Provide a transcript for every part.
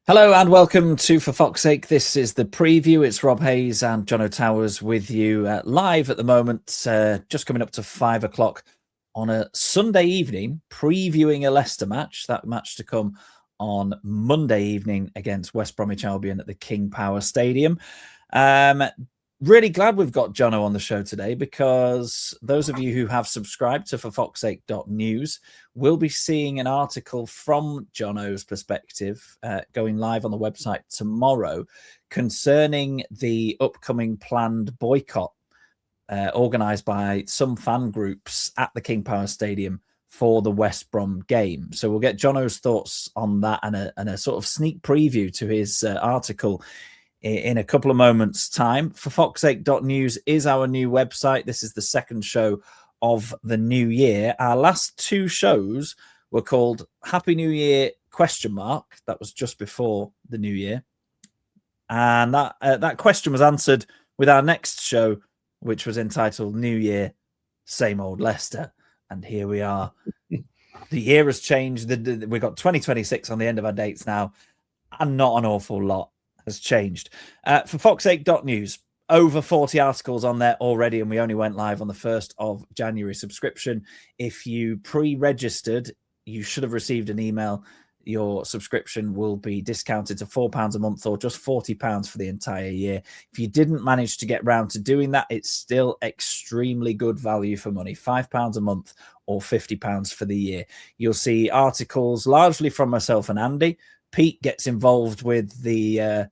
Hello and welcome to For Fox's Sake. This is the preview. It's Rob Hayes and Jono Towers with you live at the moment, just coming up to 5 o'clock on a Sunday evening, previewing a Leicester match. That match to come on Monday evening against West Bromwich Albion at the King Power Stadium. Really glad we've got Jono on the show today, because those of you who have subscribed to forfoxsake.news will be seeing an article from Jono's perspective going live on the website tomorrow concerning the upcoming planned boycott organised by some fan groups at the King Power Stadium for the West Brom game. So we'll get Jono's thoughts on that and a sort of sneak preview to his article in a couple of moments' time. Forfoxsake.news is our new website. This is the second show of the new year. Our last two shows were called Happy New Year ? That was just before the new year. And that question was answered with our next show, which was entitled New Year, Same Old Leicester. And here we are. The year has changed. We've got 2026 on the end of our dates now, and not an awful lot has changed. For Foxsake.news, over 40 articles on there already, and we only went live on the 1st of January subscription. If you pre-registered, you should have received an email. Your subscription will be discounted to £4 a month, or just £40 for the entire year. If you didn't manage to get round to doing that, it's still extremely good value for money. £5 a month or £50 for the year. You'll see articles largely from myself and Andy. Pete gets involved with the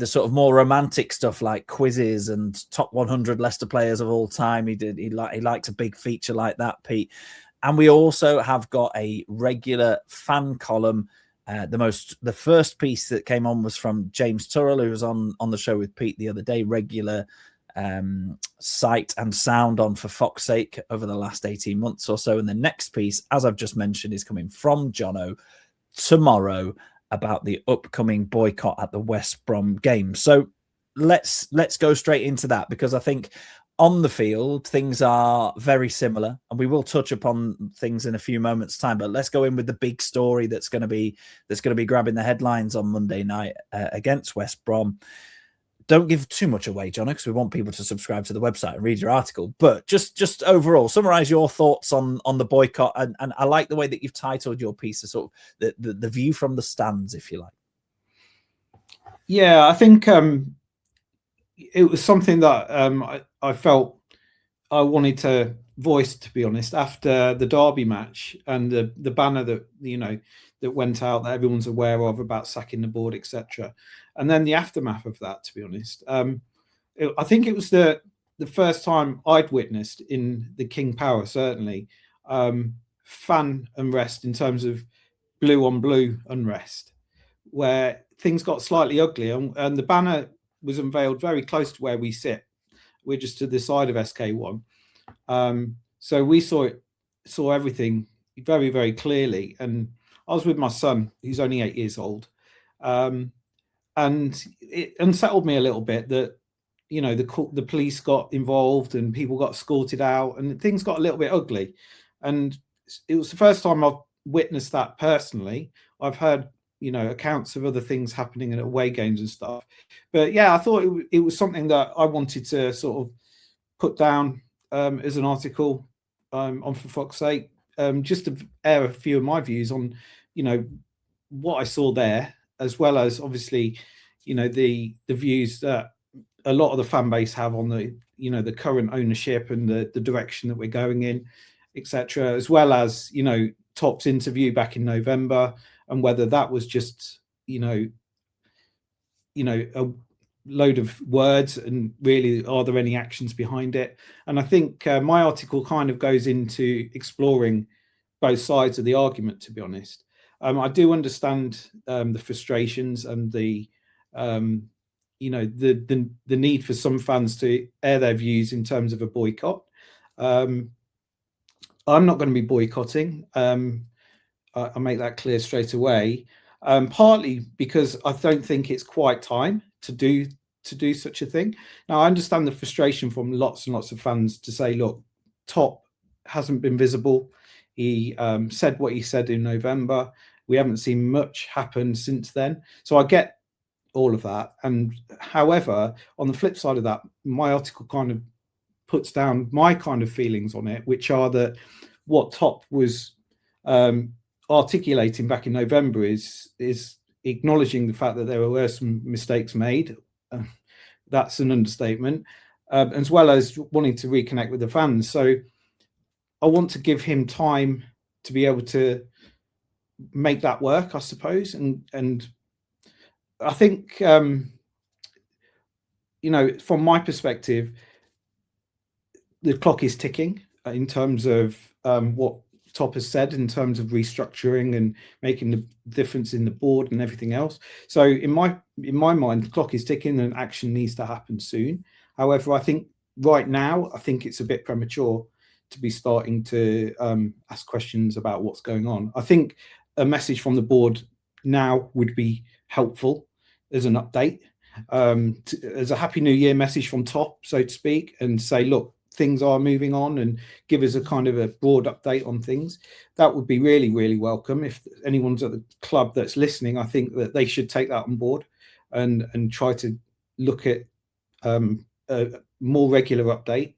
sort of more romantic stuff like quizzes and top 100 Leicester players of all time. He likes a big feature like that, Pete. And we also have got a regular fan column. The first piece that came on was from James Turrell, who was on the show with Pete the other day. Regular sight and sound on For Fox's Sake over the last 18 months or so. And the next piece, as I've just mentioned, is coming from Jono tomorrow about the upcoming boycott at the West Brom game. So let's go straight into that, because I think on the field things are very similar, and we will touch upon things in a few moments' time. But let's go in with the big story that's going to be grabbing the headlines on Monday night against West Brom. Don't give too much away, John, because we want people to subscribe to the website and read your article. But just overall, summarize your thoughts on the boycott. And I like the way that you've titled your piece, as sort of the view from the stands, if you like. Yeah, I think it was something that I felt I wanted to voice, to be honest, after the Derby match and the banner that that went out that everyone's aware of about sacking the board, etc. And then the aftermath of that, to be honest. I think it was the first time I'd witnessed in the King Power, certainly, fan unrest in terms of blue on blue unrest, where things got slightly ugly. And the banner was unveiled very close to where we sit. We're just to the side of SK1. So we saw everything very, very clearly. And I was with my son, who's only 8 years old. And it unsettled me a little bit that, the police got involved and people got escorted out and things got a little bit ugly. And it was the first time I've witnessed that personally. I've heard, accounts of other things happening at away games and stuff. But yeah, I thought it was something that I wanted to sort of put down as an article on For Fox's Sake, just to air a few of my views on, what I saw there, as well as obviously, the views that a lot of the fan base have on the, the current ownership and the direction that we're going in, etc. As well as, Top's interview back in November, and whether that was just, a load of words, and really, are there any actions behind it? And I think my article kind of goes into exploring both sides of the argument, to be honest. I do understand the frustrations and the need for some fans to air their views in terms of a boycott. I'm not going to be boycotting. I make that clear straight away. Partly because I don't think it's quite time to do such a thing. Now, I understand the frustration from lots and lots of fans to say, look, Top hasn't been visible. He said what he said in November, we haven't seen much happen since then. So I get all of that. And however, on the flip side of that, my article kind of puts down my kind of feelings on it, which are that what Top was articulating back in November is acknowledging the fact that there were some mistakes made. That's an understatement, as well as wanting to reconnect with the fans. So I want to give him time to be able to make that work, I suppose. And I think, from my perspective, the clock is ticking in terms of what Top has said in terms of restructuring and making the difference in the board and everything else. So in my mind, the clock is ticking and action needs to happen soon. However, I think right now, I think it's a bit premature to be starting to ask questions about what's going on. I think a message from the board now would be helpful as an update, as a Happy New Year message from Top, so to speak, and say, look, things are moving on, and give us a kind of a broad update on things. That would be really, really welcome. If anyone's at the club that's listening, I think that they should take that on board and try to look at a more regular update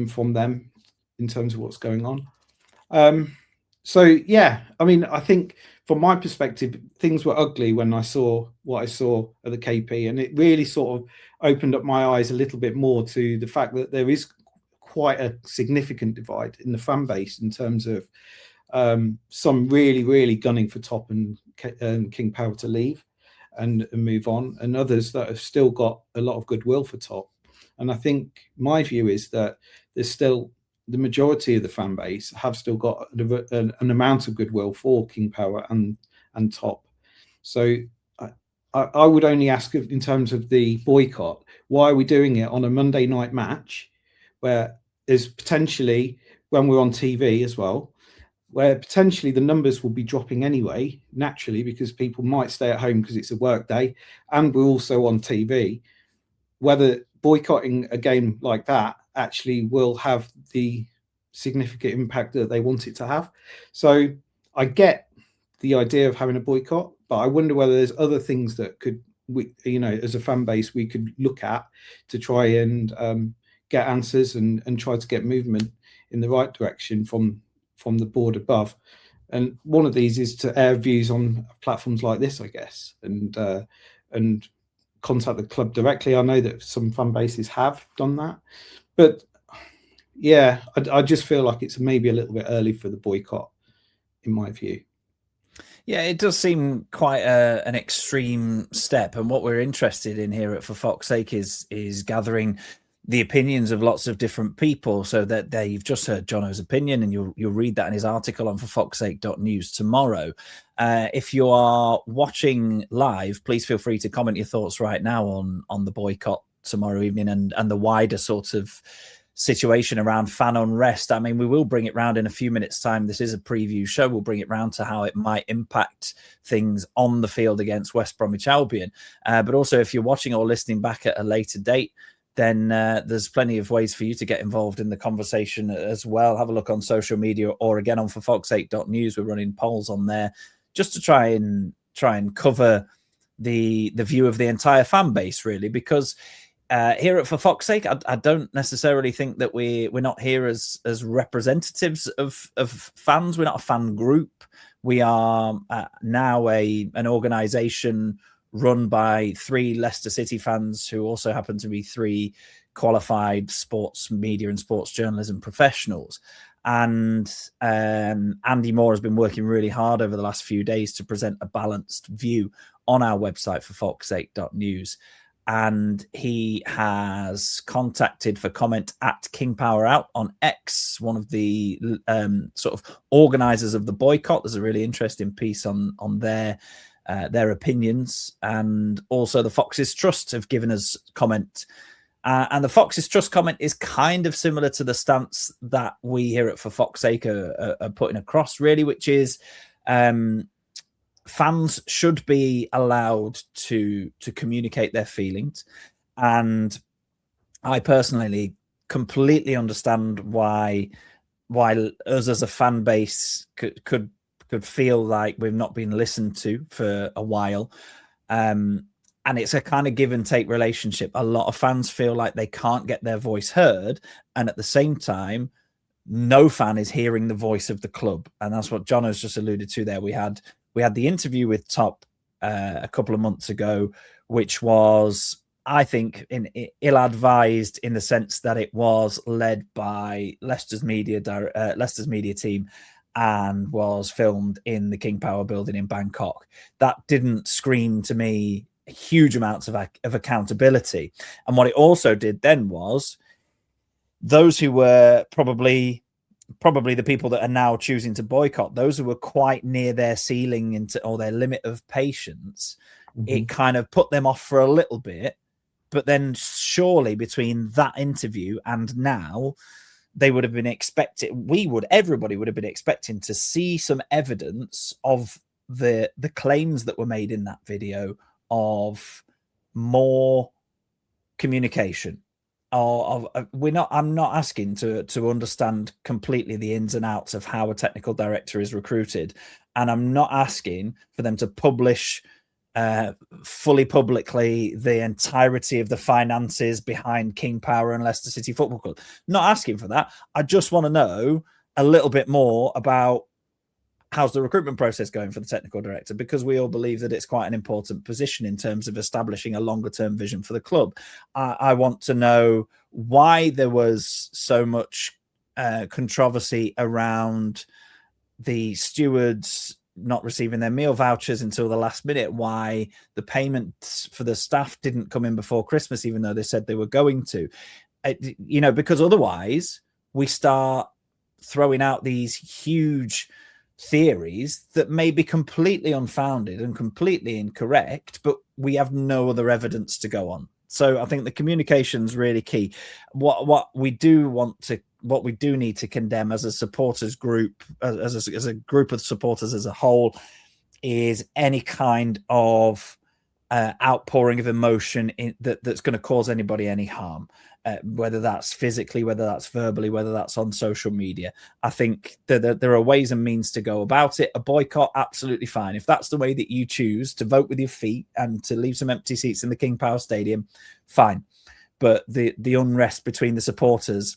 from them in terms of what's going on. So yeah, I mean, I think from my perspective, things were ugly when I saw what I saw at the KP, and it really sort of opened up my eyes a little bit more to the fact that there is quite a significant divide in the fan base in terms of some really, really gunning for Top and King Power to leave and move on, and others that have still got a lot of goodwill for Top. And I think my view is that there's still the majority of the fan base have still got an amount of goodwill for King Power and Top. So I would only ask, in terms of the boycott, why are we doing it on a Monday night match where there's potentially, when we're on TV as well, where potentially the numbers will be dropping anyway, naturally, because people might stay at home because it's a work day, and we're also on TV, whether boycotting a game like that actually will have the significant impact that they want it to have. So I get the idea of having a boycott, but I wonder whether there's other things that we, as a fan base, we could look at to try and get answers and try to get movement in the right direction from the board above. And one of these is to air views on platforms like this, I guess, and contact the club directly. I know that some fan bases have done that, but yeah, I just feel like it's maybe a little bit early for the boycott, in my view. Yeah, it does seem quite an extreme step, and what we're interested in here at For Fox's Sake is gathering the opinions of lots of different people, so that you've just heard Jono's opinion, and you'll read that in his article on forfoxsake.news tomorrow. If you are watching live, please feel free to comment your thoughts right now on the boycott tomorrow evening and the wider sort of situation around fan unrest. I mean, we will bring it round in a few minutes' time. This is a preview show. We'll bring it round to how it might impact things on the field against West Bromwich Albion. But also, if you're watching or listening back at a later date, then there's plenty of ways for you to get involved in the conversation as well. Have a look on social media, or again on forfoxsake.news. We're running polls on there just to try and cover the view of the entire fan base, really, because here at For Fox's Sake, I don't necessarily think that we're not here as representatives of fans. We're not a fan group. We are now an organisation run by 3 Leicester City fans who also happen to be 3 qualified sports media and sports journalism professionals. And Andy Moore has been working really hard over the last few days to present a balanced view on our website, forfoxsake.news. And he has contacted for comment at King Power Out on X, one of the sort of organisers of the boycott. There's a really interesting piece on their opinions, and also the Foxes Trust have given us comment. And the Foxes Trust comment is kind of similar to the stance that we here at For Fox's Sake are putting across, really, which is fans should be allowed to communicate their feelings. And I personally completely understand why us as a fan base could could feel like we've not been listened to for a while. And it's a kind of give and take relationship. A lot of fans feel like they can't get their voice heard. And at the same time, no fan is hearing the voice of the club. And that's what John has just alluded to there. We had the interview with Top a couple of months ago, which was, I think, ill-advised in the sense that it was led by Leicester's media team and was filmed in the King Power building in Bangkok. That didn't scream to me huge amounts of accountability. And what it also did then was those who were probably the people that are now choosing to boycott, those who were quite near their ceiling or their limit of patience, it kind of put them off for a little bit. But then surely between that interview and now, they would have been everybody would have been expecting to see some evidence of the claims that were made in that video of more communication. I'm not asking to understand completely the ins and outs of how a technical director is recruited, and I'm not asking for them to publish fully publicly the entirety of the finances behind King Power and Leicester City Football Club. Not asking for that. I just want to know a little bit more about how's the recruitment process going for the technical director, because we all believe that it's quite an important position in terms of establishing a longer term vision for the club. I want to know why there was so much controversy around the stewards not receiving their meal vouchers until the last minute, why the payments for the staff didn't come in before Christmas, even though they said they were going to, because otherwise we start throwing out these huge theories that may be completely unfounded and completely incorrect, but we have no other evidence to go on. So I think the communication is really key. What we do need to condemn as a supporters group, as a group of supporters as a whole, is any kind of outpouring of emotion that's going to cause anybody any harm, whether that's physically, whether that's verbally, whether that's on social media. I think that there are ways and means to go about it. A boycott, absolutely fine. If that's the way that you choose to vote with your feet and to leave some empty seats in the King Power Stadium, fine. But the unrest between the supporters,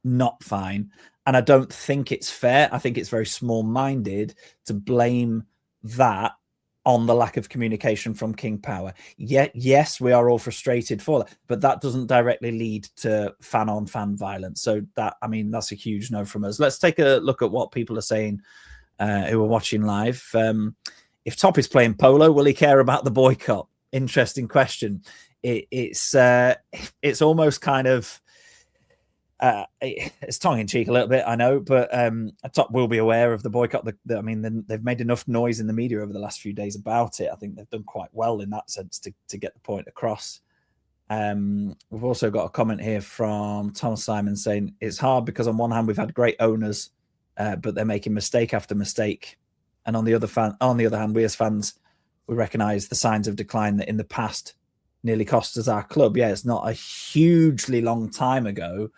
not fine. And I don't think it's fair. I think it's very small-minded to blame that on the lack of communication from King Power. Yes, we are all frustrated for that, but that doesn't directly lead to fan-on-fan violence. So that's a huge no from us. Let's take a look at what people are saying who are watching live. If Top is playing polo, will he care about the boycott? Interesting question. It's almost kind of it's tongue-in-cheek a little bit, I know, but Top will be aware of the boycott. They've made enough noise in the media over the last few days about it. I think they've done quite well in that sense to get the point across. We've also got a comment here from Thomas Simon saying it's hard because on one hand we've had great owners, but they're making mistake after mistake, and on the other hand, we as fans, we recognise the signs of decline that in the past nearly cost us our club. Yeah, it's not a hugely long time ago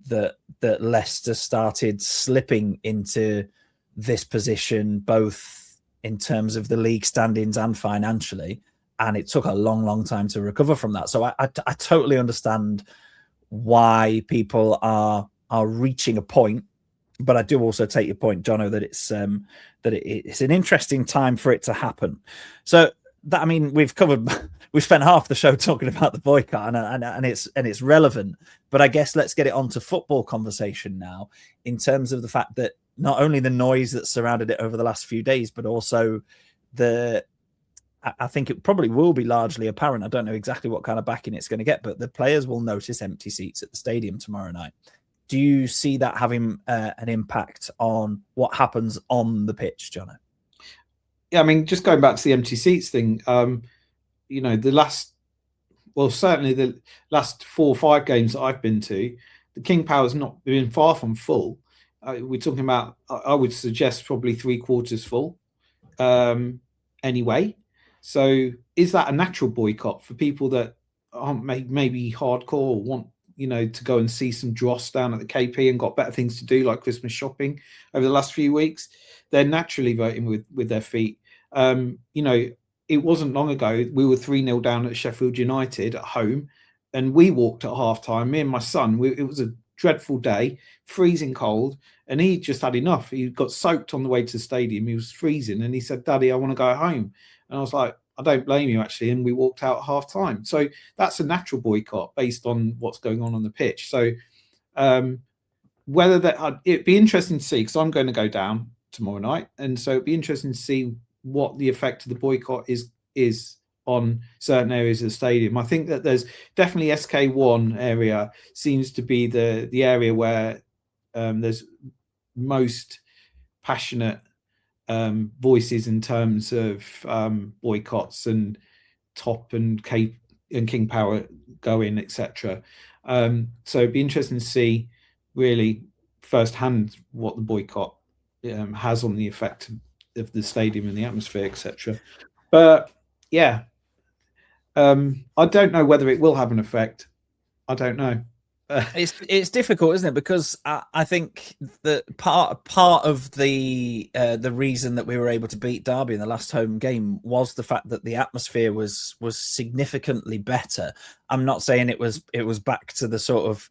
that Leicester started slipping into this position, both in terms of the league standings and financially, and it took a long time to recover from that. So I totally understand why people are reaching a point, but I do also take your point, Jono, that it's an interesting time for it to happen. So that, we've spent half the show talking about the boycott, and it's relevant. But I guess let's get it onto football conversation now, in terms of the fact that not only the noise that surrounded it over the last few days, but also I think it probably will be largely apparent. I don't know exactly what kind of backing it's going to get, but the players will notice empty seats at the stadium tomorrow night. Do you see that having an impact on what happens on the pitch, Jono? Yeah, just going back to the empty seats thing, certainly the last 4 or 5 games that I've been to, the King Power's not been far from full. We're talking about, I would suggest, probably 3/4 full anyway. So is that a natural boycott for people that aren't maybe hardcore or want, to go and see some dross down at the KP and got better things to do, like Christmas shopping over the last few weeks, they're naturally voting with their feet. It wasn't long ago we were 3-0 down at Sheffield United at home, and we walked at half time. Me and my son, it was a dreadful day, freezing cold, and he just had enough. He got soaked on the way to the stadium. He was freezing, and he said, "Daddy, I want to go home." And I was like, "I don't blame you, actually." And we walked out at half time. So that's a natural boycott based on what's going on the pitch. So whether that, it'd be interesting to see, because I'm going to go down tomorrow night, and so it'd be interesting to see what the effect of the boycott is on certain areas of the stadium. I think that there's definitely SK1 area seems to be the area where there's most passionate voices in terms of boycotts and Top and Cape and King Power going, etc. So it'd be interesting to see really firsthand what the boycott has on the effect of the stadium and the atmosphere, etc. But yeah, I don't know whether it will have an effect. I don't know. It's difficult, isn't it? Because I think that part of the reason that we were able to beat Derby in the last home game was the fact that the atmosphere was significantly better. I'm not saying it was back to the sort of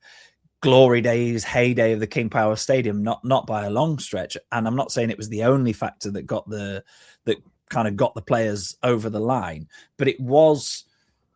glory days, heyday of the King Power Stadium, not by a long stretch. And I'm not saying it was the only factor that kind of got the players over the line, but it was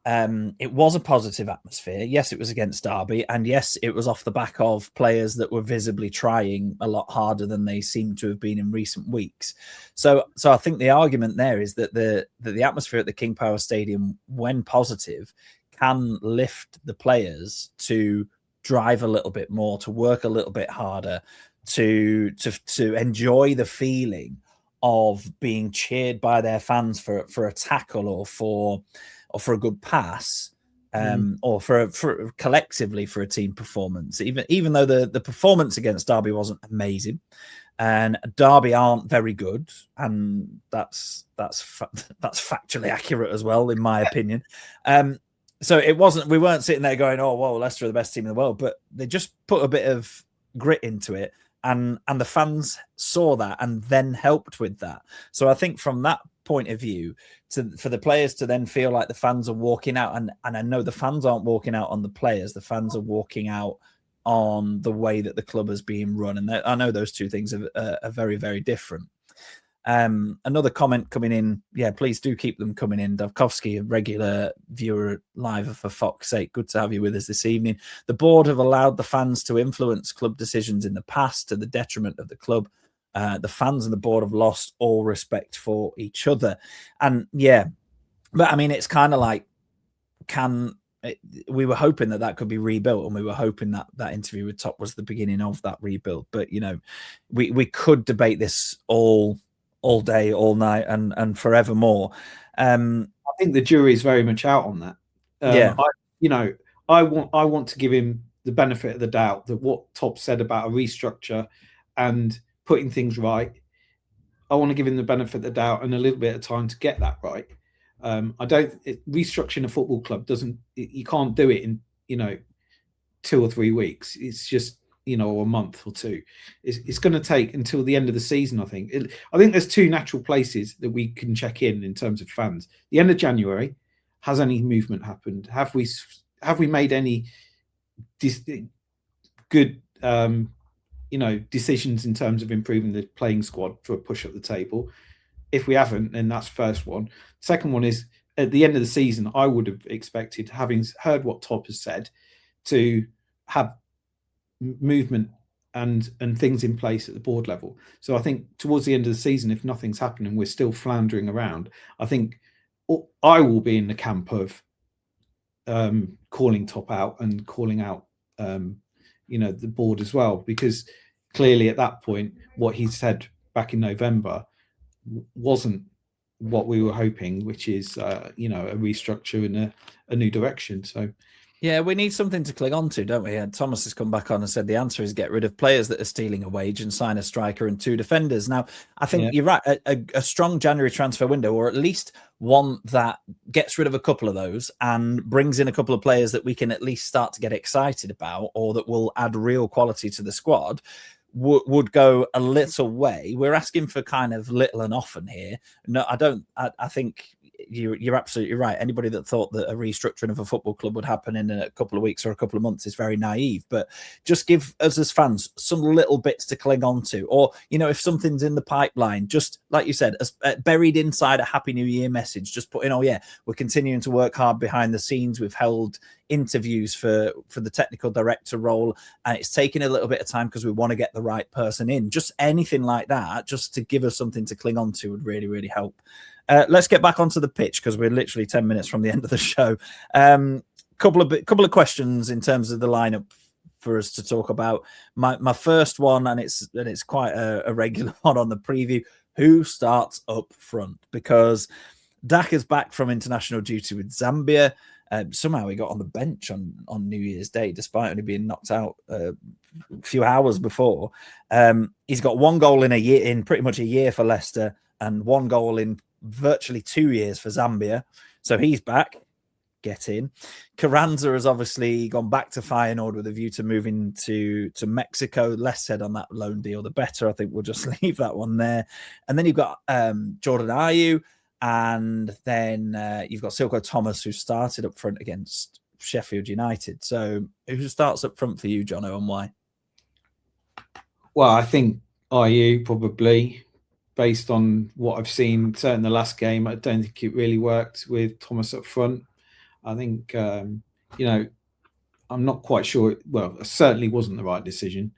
a positive atmosphere. Yes, it was against Derby, and yes, it was off the back of players that were visibly trying a lot harder than they seem to have been in recent weeks. So I think the argument there is that the atmosphere at the King Power Stadium, when positive, can lift the players to drive a little bit more, to work a little bit harder, to enjoy the feeling of being cheered by their fans for a tackle or for a good pass, or for collectively for a team performance. Even though the performance against Derby wasn't amazing, and Derby aren't very good, and that's factually accurate as well, in my opinion. So we weren't sitting there going, "Oh, well, Leicester are the best team in the world," but they just put a bit of grit into it, and the fans saw that and then helped with that. So I think from that point of view, for the players to then feel like the fans are walking out, and I know the fans aren't walking out on the players, the fans are walking out on the way that the club is being run, and I know those two things are very, very different. Another comment coming in. Yeah, please do keep them coming in. Dovkovsky, a regular viewer live for Fox's sake. Good to have you with us this evening. The board have allowed the fans to influence club decisions in the past to the detriment of the club. The fans and the board have lost all respect for each other. And yeah, but I mean, it's kind of like, we were hoping that could be rebuilt, and we were hoping that interview with Top was the beginning of that rebuild. But we could debate this all day, all night, and forevermore. I think the jury is very much out on that. Yeah, I want to give him the benefit of the doubt that what Top said about a restructure and putting things right, I want to give him the benefit of the doubt and a little bit of time to get that right. Restructuring a football club you can't do it in 2 or 3 weeks. It's just a month or two. It's going to take until the end of the season. I think there's 2 natural places that we can check in terms of fans. The end of January, has any movement happened? Have we made any good decisions in terms of improving the playing squad for a push up the table? If we haven't, then that's first one. Second one is at the end of the season, I would have expected, having heard what Top has said, to have movement and things in place at the board level. So I think towards the end of the season, if nothing's happening, we're still floundering around, I think I will be in the camp of calling Top out and calling out the board as well, because clearly at that point what he said back in November wasn't what we were hoping, which is a restructure in a new direction. So Yeah, we need something to cling on to, don't we? And Thomas has come back on and said the answer is get rid of players that are stealing a wage and sign a striker and 2 defenders. Now, I think you're right. A strong January transfer window, or at least one that gets rid of a couple of those and brings in a couple of players that we can at least start to get excited about, or that will add real quality to the squad, would go a little way. We're asking for kind of little and often here. No, I don't. I think you're absolutely right. Anybody that thought that a restructuring of a football club would happen in a couple of weeks or a couple of months is very naive. But just give us as fans some little bits to cling on to, or if something's in the pipeline, just like you said, buried inside a Happy New Year message, just put in, oh yeah, we're continuing to work hard behind the scenes. We've held interviews for the technical director role, and it's taking a little bit of time because we want to get the right person in. Just anything like that, just to give us something to cling on to, would really, really help. Let's get back onto the pitch because we're literally 10 minutes from the end of the show. Couple of questions in terms of the lineup for us to talk about. My first one, and it's quite a regular one on the preview. Who starts up front? Because Daka's back from international duty with Zambia. Somehow he got on the bench on New Year's Day, despite only being knocked out a few hours before. He's got 1 goal in pretty much a year for Leicester, and 1 goal in virtually 2 years for Zambia. So he's back. Get in. Carranza has obviously gone back to Feyenoord with a view to moving to Mexico. Less said on that loan deal, the better. I think we'll just leave that one there. And then you've got Jordan Ayew, and then you've got Silko Thomas, who started up front against Sheffield United. So who starts up front for you, Jono, and why? Well, I think Ayew probably. Based on what I've seen, certainly in the last game, I don't think it really worked with Thomas up front. I think, I'm not quite sure. Well, it certainly wasn't the right decision.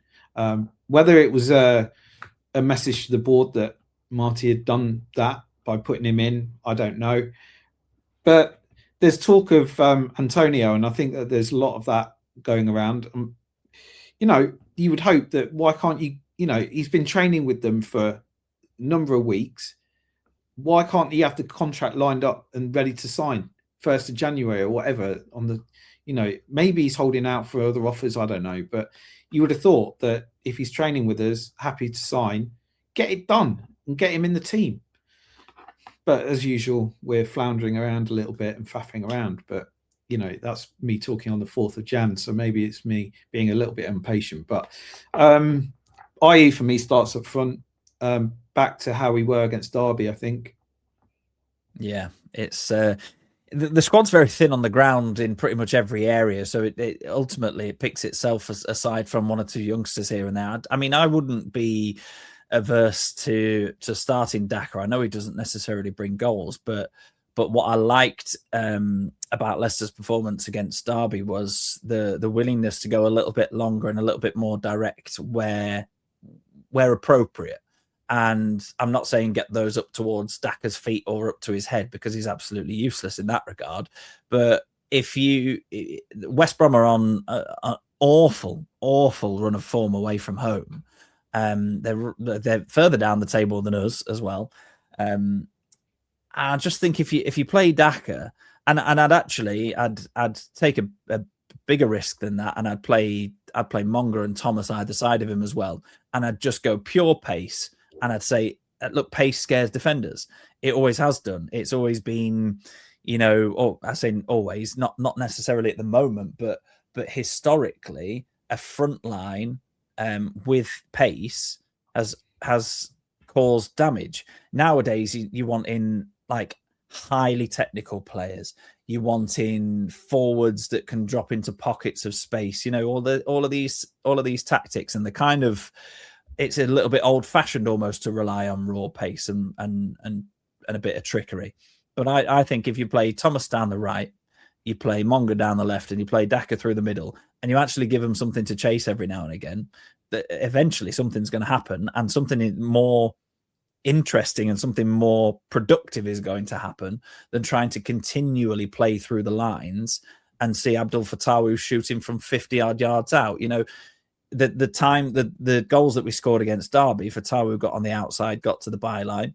Whether it was a message to the board that Marty had done that by putting him in, I don't know. But there's talk of Antonio, and I think that there's a lot of that going around. You would hope that why can't you, he's been training with them for number of weeks. Why can't he have the contract lined up and ready to sign 1st of January or whatever on the, maybe he's holding out for other offers. I don't know, but you would have thought that if he's training with us, happy to sign, get it done and get him in the team. But as usual, we're floundering around a little bit and faffing around, but that's me talking on the 4th of Jan. So maybe it's me being a little bit impatient, but Ayew for me starts up front. Back to how we were against Derby, I think. Yeah, it's the squad's very thin on the ground in pretty much every area, so it ultimately picks itself aside from 1 or 2 youngsters here and there. I mean, I wouldn't be averse to starting Daka. I know he doesn't necessarily bring goals, but what I liked about Leicester's performance against Derby was the willingness to go a little bit longer and a little bit more direct where appropriate. And I'm not saying get those up towards Daka's feet or up to his head, because he's absolutely useless in that regard. But West Brom are on an awful run of form away from home. They're further down the table than us as well. I just think if you play Daka, and I'd take a bigger risk than that, and I'd play Monger and Thomas either side of him as well, and I'd just go pure pace. And I'd say, look, pace scares defenders. It always has done. It's always been, I say always, not necessarily at the moment, but historically, a front line with pace has caused damage. Nowadays, you want in like highly technical players. You want in forwards that can drop into pockets of space. All of these tactics, and the kind of, it's a little bit old-fashioned almost to rely on raw pace and a bit of trickery. But I think if you play Thomas down the right, you play Monger down the left, and you play Daka through the middle, and you actually give them something to chase every now and again, that eventually something's going to happen, and something more interesting and something more productive is going to happen than trying to continually play through the lines and see Abdul Fatawu shooting from 50-odd yards out. The goals that we scored against Derby, Fatawu got on the outside, got to the byline,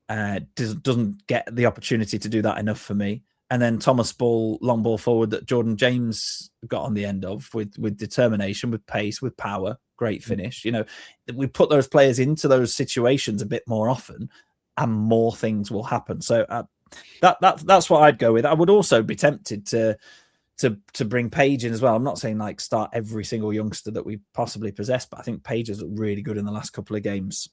doesn't get the opportunity to do that enough for me. and then Thomas Ball, long ball forward that Jordan James got on the end of with determination, with pace, with power, great finish. You know, we put those players into those situations a bit more often, and more things will happen. So that's what I'd go with. I would also be tempted to bring Page in as well. I'm not saying like start every single youngster that we possibly possess, but I think Page has looked really good in the last couple of games.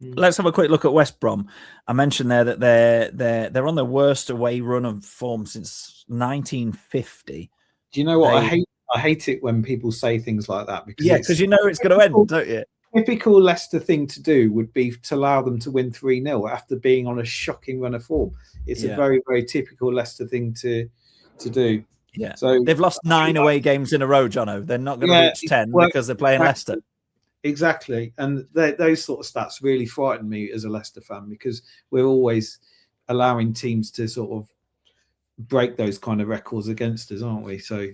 Let's have a quick look at West Brom. I mentioned there that they're on their worst away run of form since 1950. Do you know what I hate it when people say things like that, because you know it's going to end, don't you? Typical Leicester thing to do would be to allow them to win 3-0 after being on a shocking run of form. It's a very, very typical Leicester thing to do. Yeah. So they've lost 9 away games in a row, Jono. They're not going to reach 10 because they're playing Leicester. Exactly. And those sort of stats really frighten me as a Leicester fan, because we're always allowing teams to sort of break those kind of records against us, aren't we? So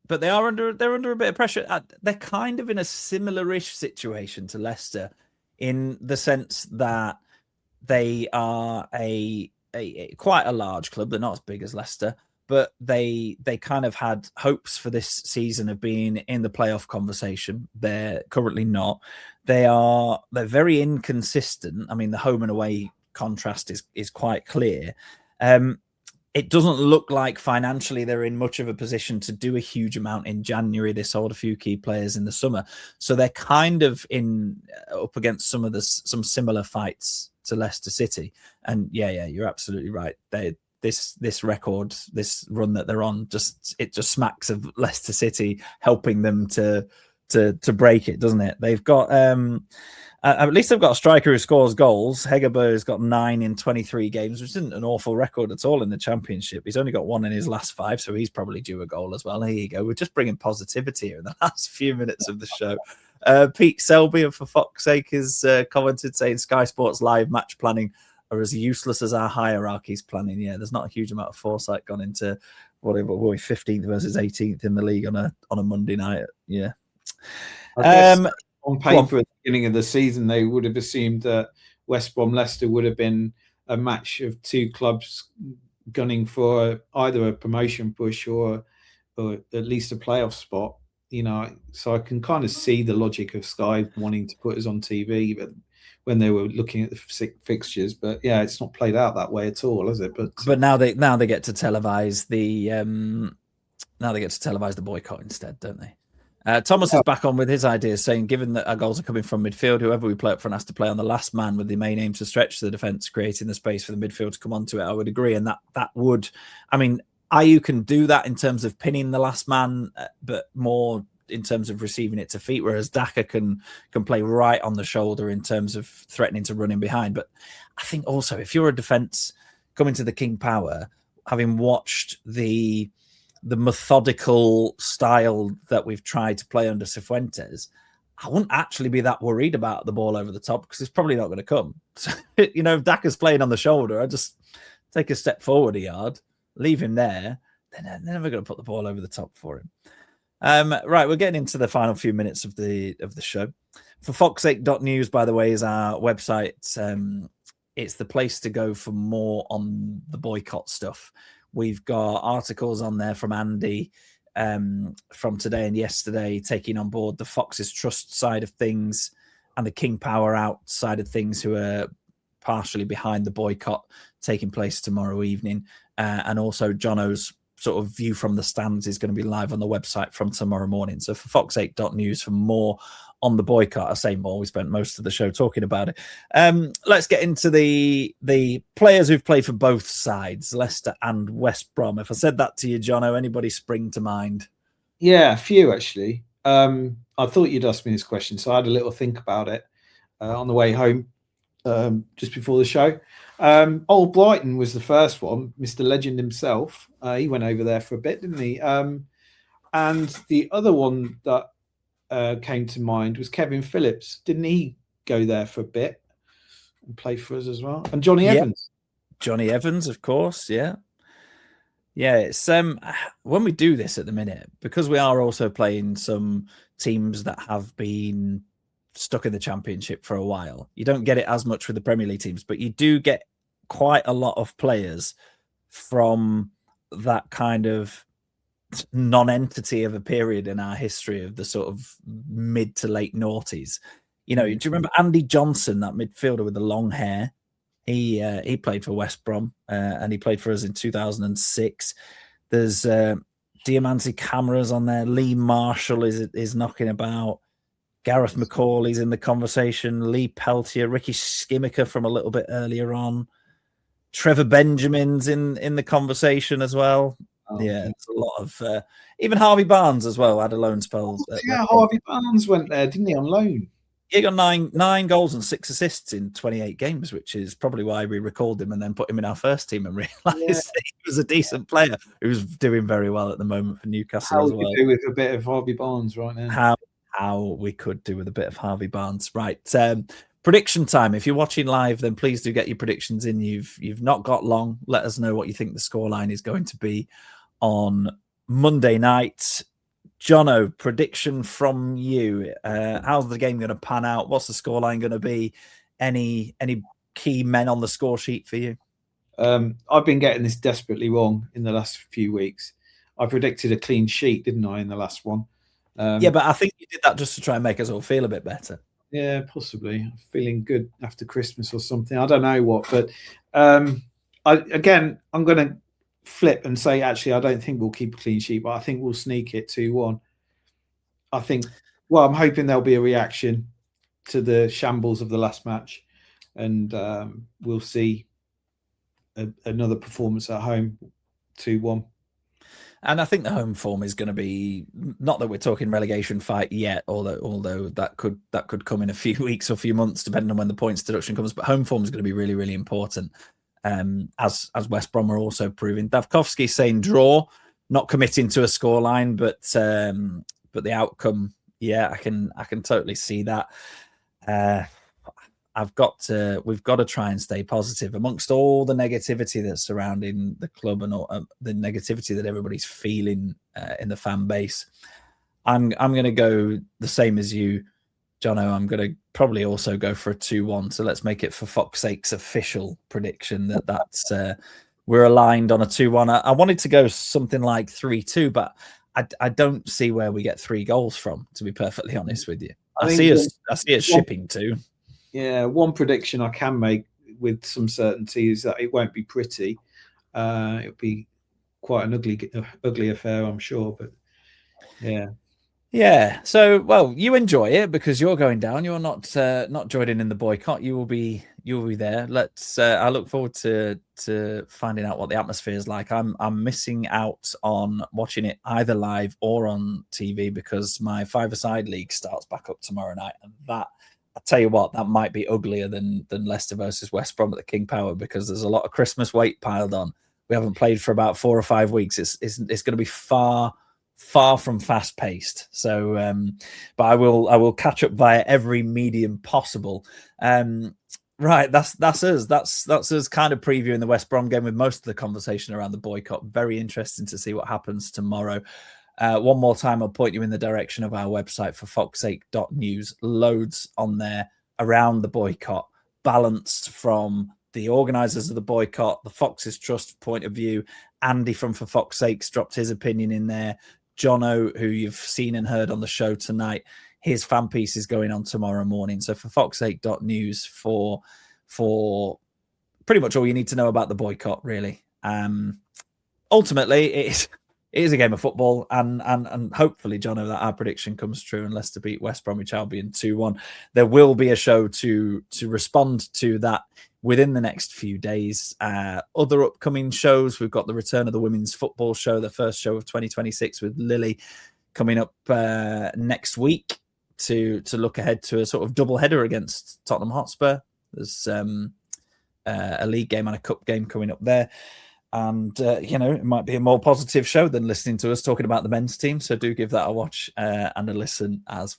but they're under a bit of pressure. They're kind of in a similar-ish situation to Leicester in the sense that they are a quite a large club. They're not as big as Leicester, but they kind of had hopes for this season of being in the playoff conversation. They're currently not. They're very inconsistent. I mean, the home and away contrast is quite clear. It doesn't look like financially they're in much of a position to do a huge amount in January. They sold a few key players in the summer, so they're kind of up against some similar fights to Leicester City. And yeah, you're absolutely right. This record, this run that they're on, just smacks of Leicester City helping them to break it, doesn't it? They've got at least they've got a striker who scores goals. Hegerberg's got 9 in 23 games, which isn't an awful record at all in the Championship. He's only got 1 in his last 5, so he's probably due a goal as well. There you go. We're just bringing positivity here in the last few minutes of the show. Pete Selby, and for fuck's sake, has commented saying Sky Sports Live match planning are as useless as our hierarchies planning. Yeah, there's not a huge amount of foresight gone into whatever we're 15th versus 18th in the league on a Monday night. Yeah. On paper at the beginning of the season, they would have assumed that West Brom Leicester would have been a match of two clubs gunning for either a promotion push or at least a playoff spot. You know, so I can kind of see the logic of Sky wanting to put us on TV, but when they were looking at the fixtures. But yeah, it's not played out that way at all, is it? But now they get to televise the boycott instead, don't they? Thomas is back on with his ideas, saying, given that our goals are coming from midfield, whoever we play up front has to play on the last man with the main aim to stretch the defence, creating the space for the midfield to come onto it. I would agree. And that would, I mean, Ayew can do that in terms of pinning the last man, but more in terms of receiving it to feet, whereas Daka can play right on the shoulder in terms of threatening to run in behind. But I think also, if you're a defence coming to the King Power, having watched the methodical style that we've tried to play under Cifuentes, I wouldn't actually be that worried about the ball over the top, because it's probably not going to come. So, you know, if Daka's playing on the shoulder, I just take a step forward a yard, leave him there. They're never going to put the ball over the top for him. Right, we're getting into the final few minutes of the show. For foxsake.news, by the way, is our website. It's the place to go for more on the boycott stuff. We've got articles on there from Andy from today and yesterday, taking on board the Foxes Trust side of things and the King Power Out side of things, who are partially behind the boycott taking place tomorrow evening. And also Jono's sort of view from the stands is going to be live on the website from tomorrow morning. So for fox8.news for more on the boycott. I say more, we spent most of the show talking about it. Let's get into the players who've played for both sides, Leicester and West Brom. If I said that to you, Jono, anybody spring to mind? Yeah, a few actually. I thought you'd ask me this question, so I had a little think about it on the way home just before the show. Old Brighton was the first one, Mr. Legend himself. He went over there for a bit, didn't he? And the other one that came to mind was Kevin Phillips. Didn't he go there for a bit and play for us as well? And Johnny Evans. Johnny Evans, of course, yeah. Yeah, it's when we do this at the minute, because we are also playing some teams that have been stuck in the Championship for a while. You don't get it as much with the Premier League teams, but you do get quite a lot of players from that kind of non-entity of a period in our history of the sort of mid to late noughties. You know, do you remember Andy Johnson, that midfielder with the long hair? He played for West Brom and he played for us in 2006. There's Diamanti Cameras on there. Lee Marshall is knocking about. Gareth McCauley's in the conversation. Lee Peltier, Ricky Skimmicker from a little bit earlier on. Trevor Benjamin's in the conversation as well. Yeah, there's a lot of even Harvey Barnes as well had a loan spell. Yeah, Harvey Barnes went there, didn't he, on loan? He got nine goals and 6 assists in 28 games, which is probably why we recalled him and then put him in our first team and realised he was a decent player who's doing very well at the moment for Newcastle as well. How we do with a bit of Harvey Barnes right now? How we could do with a bit of Harvey Barnes. Right. Prediction time. If you're watching live, then please do get your predictions in. You've not got long. Let us know what you think the scoreline is going to be on Monday night. Jono, prediction from you. How's the game going to pan out? What's the scoreline going to be? Any key men on the score sheet for you? I've been getting this desperately wrong in the last few weeks. I predicted a clean sheet, didn't I, in the last one? Yeah, but I think you did that just to try and make us all feel a bit better. Yeah, possibly. I'm feeling good after Christmas or something. I don't know what, but I'm going to flip and say, actually, I don't think we'll keep a clean sheet, but I think we'll sneak it 2-1. I'm hoping there'll be a reaction to the shambles of the last match, and we'll see another performance at home, 2-1. And I think the home form is going to be, not that we're talking relegation fight yet, although that could come in a few weeks or a few months, depending on when the points deduction comes. But home form is going to be really, really important. As West Brom are also proving. Davkovsky saying draw, not committing to a scoreline, but the outcome, yeah, I can totally see that. We've got to try and stay positive amongst all the negativity that's surrounding the club and all, the negativity that everybody's feeling in the fan base. I'm going to go the same as you, Jono. I'm going to probably also go for a 2-1. So let's make it, for fuck's sake's, official prediction that's we're aligned on a 2-1. I wanted to go something like 3-2, but I don't see where we get 3 goals from, to be perfectly honest with you. I see us shipping 2. Yeah, one prediction I can make with some certainty is that it won't be pretty. It'll be quite an ugly affair, I'm sure. But yeah. So, well, you enjoy it because you're going down. You're not joining in the boycott. You will be there. I look forward to finding out what the atmosphere is like. I'm missing out on watching it either live or on TV because my 5-a-side league starts back up tomorrow night, and that, I tell you what, that might be uglier than Leicester versus West Brom at the King Power, because there's a lot of Christmas weight piled on. We haven't played for about 4 or 5 weeks. It's going to be far from fast paced. So, but I will catch up via every medium possible. Right, that's us. That's us kind of previewing the West Brom game with most of the conversation around the boycott. Very interesting to see what happens tomorrow. One more time, I'll point you in the direction of our website, for foxsake.news. Loads on there around the boycott, balanced from the organisers of the boycott, the Foxes Trust point of view. Andy from For Fox's Sake's dropped his opinion in there. Jono, who you've seen and heard on the show tonight, his fan piece is going on tomorrow morning. So for foxsake.news for pretty much all you need to know about the boycott, really. Ultimately, it is a game of football, and hopefully, Jono, that our prediction comes true and Leicester beat West Bromwich Albion 2-1. There will be a show to respond to that within the next few days. Other upcoming shows, we've got the return of the women's football show, the first show of 2026 with Lily, coming up next week to look ahead to a sort of double header against Tottenham Hotspur. There's a league game and a cup game coming up there. And, it might be a more positive show than listening to us talking about the men's team. So do give that a watch and a listen as well.